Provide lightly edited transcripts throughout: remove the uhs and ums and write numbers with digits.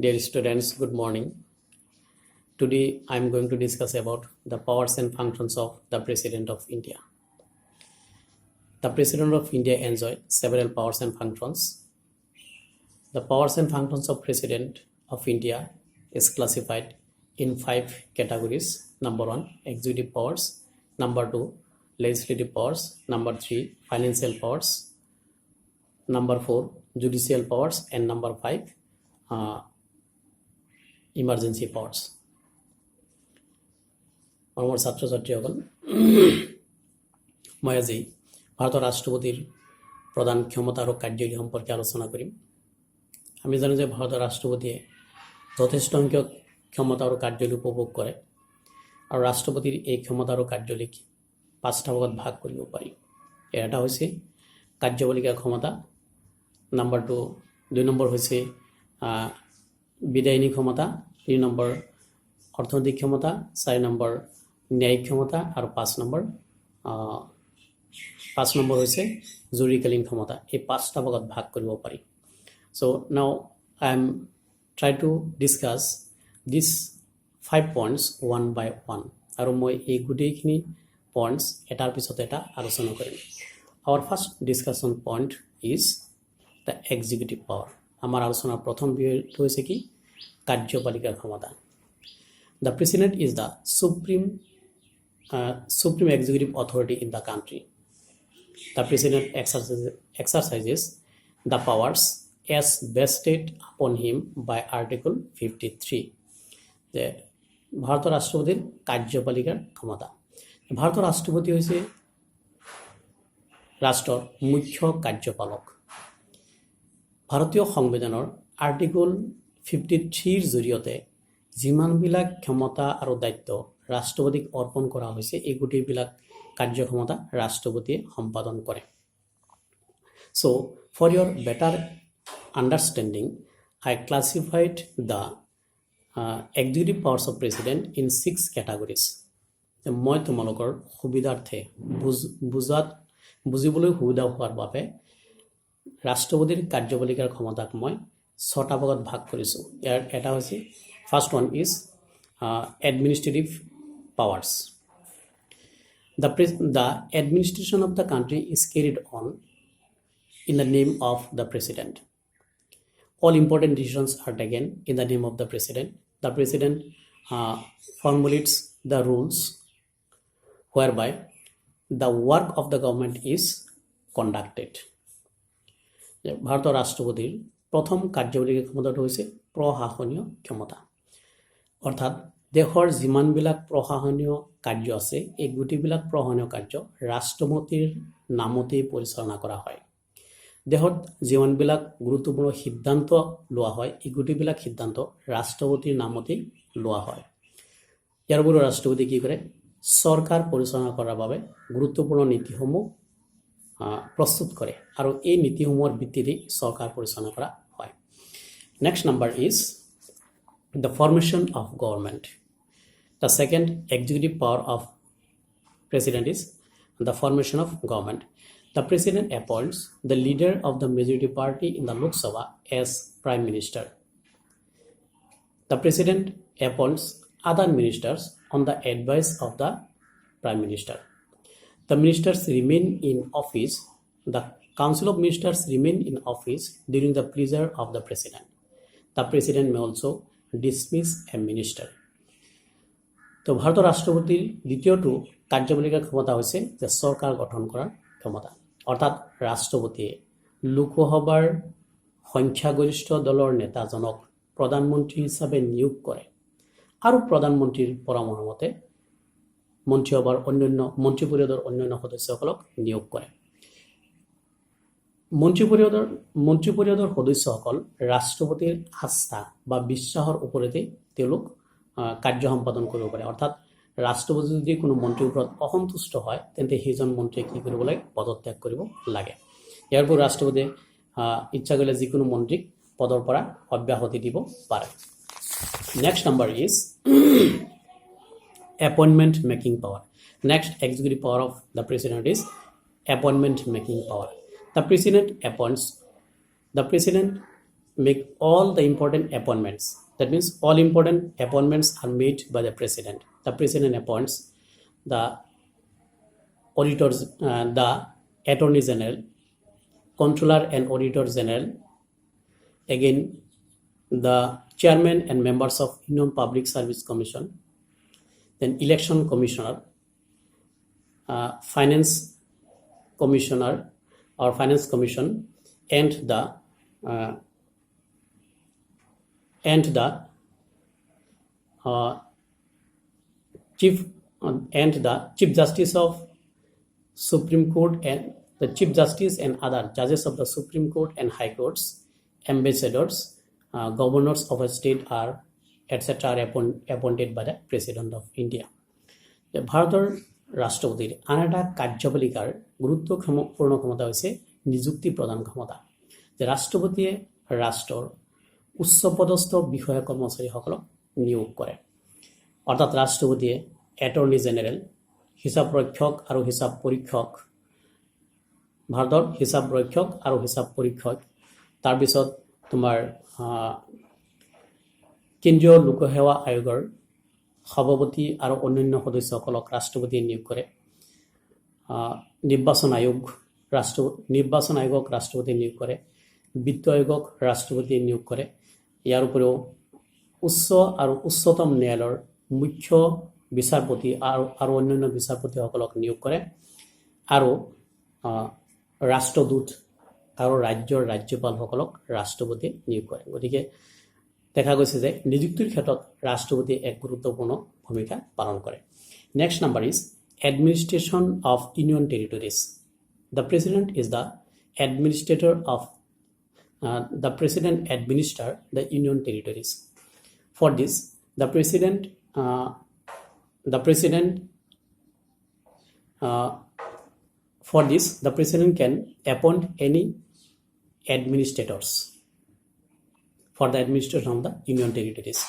Dear students, good morning. Today I am going to discuss about the powers and functions of the President of India. The President of India enjoys several powers and functions. The powers and functions of President of India is classified in 5 categories. Number 1, executive powers. Number 2, legislative powers. Number 3, financial powers. Number 4, judicial powers. And number 5, emergency powers. আমার ছাত্র ছাত্রীসকল, মই আজি ভাৰতৰ ৰাষ্ট্ৰপতিৰ প্ৰধান ক্ষমতা আৰু কাৰ্যাৱলী সম্পৰ্কে আলোচনা কৰিম। আমি জানো যে ভাৰতৰ ৰাষ্ট্ৰপতিয়ে যথেষ্ট সংখ্যক ক্ষমতা আৰু কাৰ্যাৱলী উপভোগ কৰে আৰু ৰাষ্ট্ৰপতিৰ এই ক্ষমতা আৰু কাৰ্যাৱলীক 5টা ভাগত ভাগ কৰিব পাৰি। এটা হৈছে কাৰ্যপালিকা ক্ষমতা, নাম্বাৰ 2 নম্বৰ হৈছে বিধায়িনী ক্ষমতা, 3 নম্বৰ অৰ্থনৈতিক ক্ষমতা, 4 নম্বৰ ন্যায়িক ক্ষমতা আৰু 5 নম্বৰ হৈছে জৰুৰীকালীন ক্ষমতা। এই 5টা ভাগত ভাগ কৰিব পাৰি। So now I am try to discuss these 5 points one by one, আৰু মই এই গোটেইখিনি points এটাৰ পিছত এটা আলোচনা কৰিম। Our first discussion point is the executive power. আমাৰ আলোচনাৰ প্ৰথম বিষয়টো হৈছে কি কাৰ্যপালিকা ক্ষমতা। The president is the supreme executive authority in the country. The president exercises the powers as vested upon him by Article 53. যে ভারতের রাষ্ট্রপতির কার্যপালিকার ক্ষমতা। ভারতের রাষ্ট্রপতি হৈছে ৰাষ্ট্ৰৰ মুখ্য কাৰ্যপালক। ভাৰতীয় সংবিধানৰ আৰ্টিকল 53ৰ জৰিয়তে যিমানবিলাক ক্ষমতা আৰু দায়িত্ব ৰাষ্ট্ৰপতিক অৰ্পণ কৰা হৈছে, এই গোটেইবিলাক কাৰ্যক্ষমতা ৰাষ্ট্ৰপতিয়ে সম্পাদন কৰে। So for your better understanding, I classified the executive powers of president in 6 categories. মই তোমালোকৰ সুবিধাৰ্থে বুজিবলৈ সুবিধা হোৱাৰ বাবে ৰাষ্ট্ৰপতিৰ কাৰ্যপালিকাৰ ক্ষমতাক মই 6টা ভাগত ভাগ কৰিছোঁ। ইয়াৰ এটা হৈছে first one is administrative powers. The administration of the country is carried on in the name of the president. All important decisions are taken in the name of the president. The president formulates the rules whereby the work of the government is conducted. ভাৰতৰ ৰাষ্ট্ৰপতিৰ প্ৰথম কাৰ্যপালিকা ক্ষমতাটো হৈছে প্ৰশাসনীয় ক্ষমতা। অৰ্থাৎ দেশৰ যিমানবিলাক প্ৰশাসনীয় কাৰ্য আছে, এই গোটেইবিলাক প্ৰশাসনীয় কাৰ্য ৰাষ্ট্ৰপতিৰ নামতেই পৰিচালনা কৰা হয়। দেশত যিমানবিলাক গুৰুত্বপূৰ্ণ সিদ্ধান্ত লোৱা হয়, এই গোটেইবিলাক সিদ্ধান্ত ৰাষ্ট্ৰপতিৰ নামতেই লোৱা হয়। ইয়াৰ উপৰিও ৰাষ্ট্ৰপতি কি কৰে, চৰকাৰ পৰিচালনা কৰাৰ বাবে গুৰুত্বপূৰ্ণ নীতিসমূহ প্ৰস্তুত কৰে আৰু এই নীতিসমূহৰ ভিত্তিতে চৰকাৰ পৰিচালনা কৰা হয়। Next number is the formation of government. The second executive power of president is the formation of government. The president appoints the leader of the majority party in the Lok Sabha as prime minister. The president appoints other ministers on the advice of the prime minister. The ministers remain in office. The council of ministers remain in office during the pleasure of the president. The president may also dismiss a minister. তো ভাৰতৰ ৰাষ্ট্ৰপতিৰ দ্বিতীয়টো কাৰ্যপালিকা ক্ষমতা হৈছে যে চৰকাৰ গঠন কৰাৰ ক্ষমতা। অৰ্থাৎ ৰাষ্ট্ৰপতিয়ে লোকসভাৰ সংখ্যাগৰিষ্ঠ দলৰ নেতাজনক প্ৰধানমন্ত্ৰী হিচাপে নিয়োগ কৰে আৰু প্ৰধানমন্ত্ৰীৰ পৰামৰ্শ মতে মন্ত্ৰী পৰিষদৰ অন্যান্য সদস্যসকলক নিয়োগ কৰে। মন্ত্ৰী পৰিষদৰ সদস্যসকল ৰাষ্ট্ৰপতিৰ আস্থা বা বিশ্বাসৰ ওপৰতে তেওঁলোক কাৰ্য সম্পাদন কৰিব পাৰে। অৰ্থাৎ ৰাষ্ট্ৰপতি যদি কোনো মন্ত্ৰীৰ ওপৰত অসন্তুষ্ট হয়, তেন্তে সেইজন মন্ত্ৰীয়ে কি কৰিব লাগে, পদত্যাগ কৰিব লাগে। ইয়াৰ উপৰিও ৰাষ্ট্ৰপতিয়ে ইচ্ছা কৰিলে যিকোনো মন্ত্ৰীক পদৰ পৰা অব্যাহতি দিব পাৰে। Next number is appointment making power. Next executive power of the president is appointment making power. The president make all the important appointments. That means all important appointments are made by the president. The president appoints the auditors, the attorney general, controller and auditor general, again the chairman and members of Union Public Service Commission, then election commissioner, finance commissioner or finance commission, and the chief justice of Supreme Court and the Chief Justice and other judges of the Supreme Court and High Courts, ambassadors, governors of a state are etc. are appointed by the President of India. ভাৰতৰ ৰাষ্ট্ৰপতিৰ আন এটা কাৰ্যপালিকাৰ গুৰুত্বপূৰ্ণ ক্ষমতা হৈছে নিযুক্তি প্ৰদান ক্ষমতা। যে ৰাষ্ট্ৰপতিয়ে ৰাষ্ট্ৰৰ উচ্চপদস্থ বিষয়া কৰ্মচাৰীসকলক নিয়োগ কৰে। অৰ্থাৎ ৰাষ্ট্ৰপতিয়ে এটৰ্নি জেনেৰেল, হিচাপ ৰক্ষক আৰু হিচাপ পৰীক্ষক, ভাৰতৰ হিচাপ ৰক্ষক আৰু হিচাপ পৰীক্ষক, তাৰপিছত তোমাৰ কেন্দ্ৰীয় লোকসেৱা আয়োগৰ সভাপতি আৰু অন্যান্য সদস্যসকলক ৰাষ্ট্ৰপতিয়ে নিয়োগ কৰে। নিৰ্বাচন আয়োগক ৰাষ্ট্ৰপতিয়ে নিয়োগ কৰে। বিত্ত আয়োগক ৰাষ্ট্ৰপতিয়ে নিয়োগ কৰে। ইয়াৰ উপৰিও উচ্চ আৰু উচ্চতম ন্যায়ালয়ৰ মুখ্য বিচাৰপতি আৰু অন্যান্য বিচাৰপতিসকলক নিয়োগ কৰে। আৰু ৰাষ্ট্ৰদূত আৰু ৰাজ্যৰ ৰাজ্যপালসকলক ৰাষ্ট্ৰপতিয়ে নিয়োগ কৰে। গতিকে দেখা গৈছে যে নিযুক্তিৰ ক্ষেত্ৰত ৰাষ্ট্ৰপতিয়ে এক গুৰুত্বপূৰ্ণ ভূমিকা পালন কৰে। Next number is administration of union territories. The president is the administrator of the president administer the union territories. For this, the president can appoint any administrators for the administration of the union territories.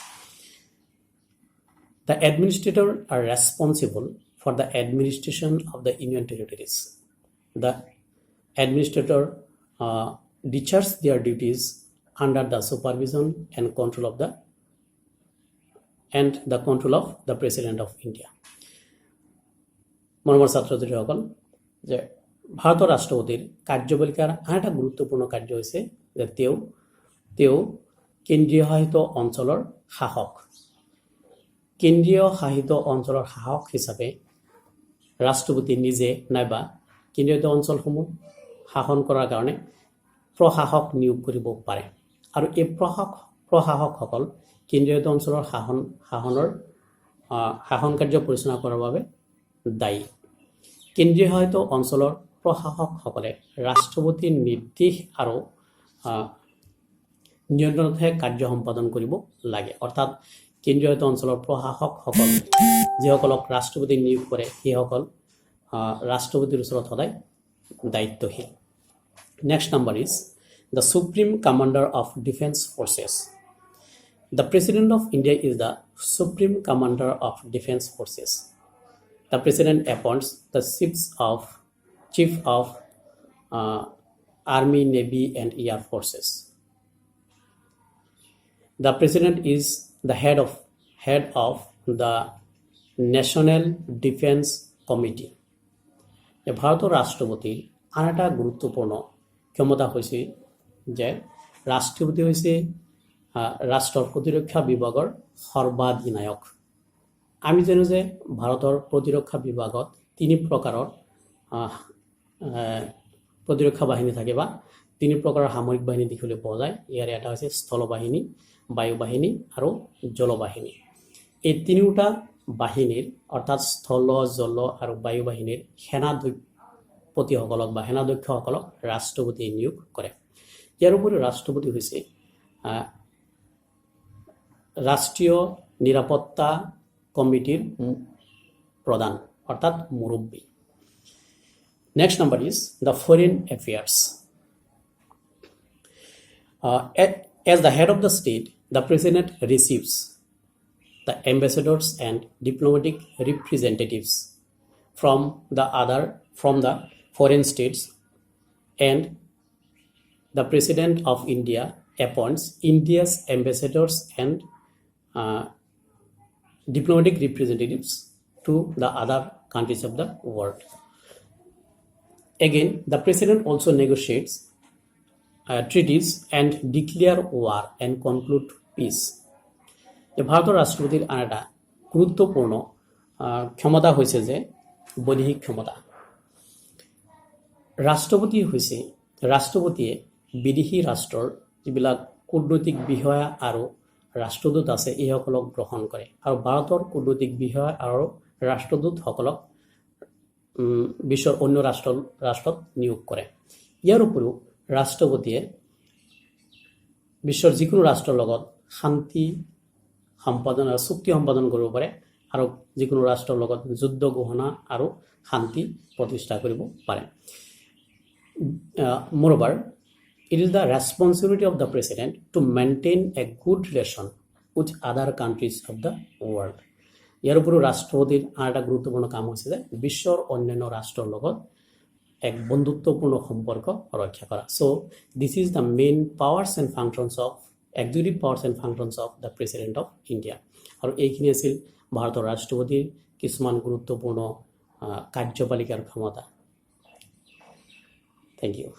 The administrator are responsible for the administration of the union territories. The administrator discharge their duties under the supervision and control of the President of India. মৰমৰ ছাত্ৰ ছাত্ৰীসকল, যে ভাৰতৰ ৰাষ্ট্ৰপতিৰ কাৰ্যপালিকাৰ আন এটা গুৰুত্বপূৰ্ণ কাৰ্য হৈছে যে তেওঁ কেন্দ্ৰীয় শাসিত অঞ্চলৰ শাসক। কেন্দ্ৰীয় শাসিত অঞ্চলৰ শাসক হিচাপে ৰাষ্ট্ৰপতি নিজে নাইবা কেন্দ্ৰীয় অঞ্চলসমূহ শাসন কৰাৰ কাৰণে প্ৰশাসক নিয়োগ কৰিব পাৰে। আৰু এই প্ৰশাসকসকল কেন্দ্ৰীয় অঞ্চলৰ শাসন কাৰ্য পৰিচালনা কৰাৰ বাবে দায়ী। কেন্দ্ৰীয় শাসিত অঞ্চলৰ প্ৰশাসকসকলে ৰাষ্ট্ৰপতিৰ নিৰ্দেশ আৰু নিয়ন্ত্ৰণতহে কাৰ্য সম্পাদন কৰিব লাগে। অৰ্থাৎ কেন্দ্ৰীয় অঞ্চলৰ প্ৰশাসকসকল যিসকলক ৰাষ্ট্ৰপতি নিয়োগ কৰে সেইসকল ৰাষ্ট্ৰপতিৰ ওচৰত সদায় দায়িত্বশীল। Next number is the Supreme Commander of Defense Forces. The President of India is the Supreme Commander of Defense Forces. The President appoints the Chief of Army, Navy and Air Forces. The President is the head of the National Defense Committee. ভাৰতৰ ৰাষ্ট্ৰপতিৰ আন এটা গুৰুত্বপূৰ্ণ ক্ষমতা হৈছে যে ৰাষ্ট্ৰপতি হৈছে ৰাষ্ট্ৰৰ প্ৰতিৰক্ষা বিভাগৰ সৰ্বাধিনায়ক। আমি জানো যে ভাৰতৰ প্ৰতিৰক্ষা বিভাগত 3 প্ৰকাৰৰ প্ৰতিৰক্ষা বাহিনী থাকে বা 3 প্ৰকাৰৰ সামৰিক বাহিনী দেখিবলৈ পোৱা যায়। ইয়াৰ এটা হৈছে স্থল বাহিনী, বায়ু বাহিনী আৰু জল বাহিনী। এই 3টা বাহিনীৰ অৰ্থাৎ স্থল, জল আৰু বায়ু বাহিনীৰ সেনাপতিসকলক বা সেনাধ্যক্ষসকলক ৰাষ্ট্ৰপতিয়ে নিয়োগ কৰে। ইয়াৰ উপৰিও ৰাষ্ট্ৰপতি হৈছে ৰাষ্ট্ৰীয় নিৰাপত্তা কমিটিৰ প্ৰধান অৰ্থাৎ মুৰব্বী। Next number is the foreign affairs. As the head of the state, the president receives the ambassadors and diplomatic representatives from the foreign states, and the President of India appoints India's ambassadors and diplomatic representatives to the other countries of the world. Again, the president also negotiates treaties and declare war and conclude peace. যে ভাৰতৰ ৰাষ্ট্ৰপতিৰ আন এটা গুৰুত্বপূৰ্ণ ক্ষমতা হৈছে যে বৈদেশিক ক্ষমতা। ৰাষ্ট্ৰপতিয়ে বিদেশী ৰাষ্ট্ৰৰ যিবিলাক কূটনৈতিক বিষয়া আৰু ৰাষ্ট্ৰদূত আছে এইসকলক গ্ৰহণ কৰে আৰু ভাৰতৰ কূটনৈতিক বিষয়া আৰু ৰাষ্ট্ৰদূতসকলক বিশ্বৰ অন্য ৰাষ্ট্ৰত নিয়োগ কৰে। ইয়াৰ উপৰিও ৰাষ্ট্ৰপতিয়ে বিশ্বৰ যিকোনো ৰাষ্ট্ৰৰ লগত শান্তি সম্পাদন আৰু চুক্তি সম্পাদন কৰিব পাৰে আৰু যিকোনো ৰাষ্ট্ৰৰ লগত যুদ্ধ ঘোষণা আৰু শান্তি প্ৰতিষ্ঠা কৰিব পাৰে। Moreover, it is the responsibility of the president to maintain a good relation with other countries of the world. ইয়াৰ উপৰিও ৰাষ্ট্ৰপতিৰ আন এটা গুৰুত্বপূৰ্ণ কাম হৈছে যে বিশ্বৰ অন্যান্য ৰাষ্ট্ৰৰ লগত এক বন্ধুত্বপূৰ্ণ সম্পৰ্ক ৰক্ষা কৰা। So this is the main powers and functions of executive powers and functions of the president of India. আৰু এইখিনি আছিল ভাৰতৰ ৰাষ্ট্ৰপতিৰ কিছুমান গুৰুত্বপূৰ্ণ কাৰ্যপালিকাৰ ক্ষমতা। Thank you.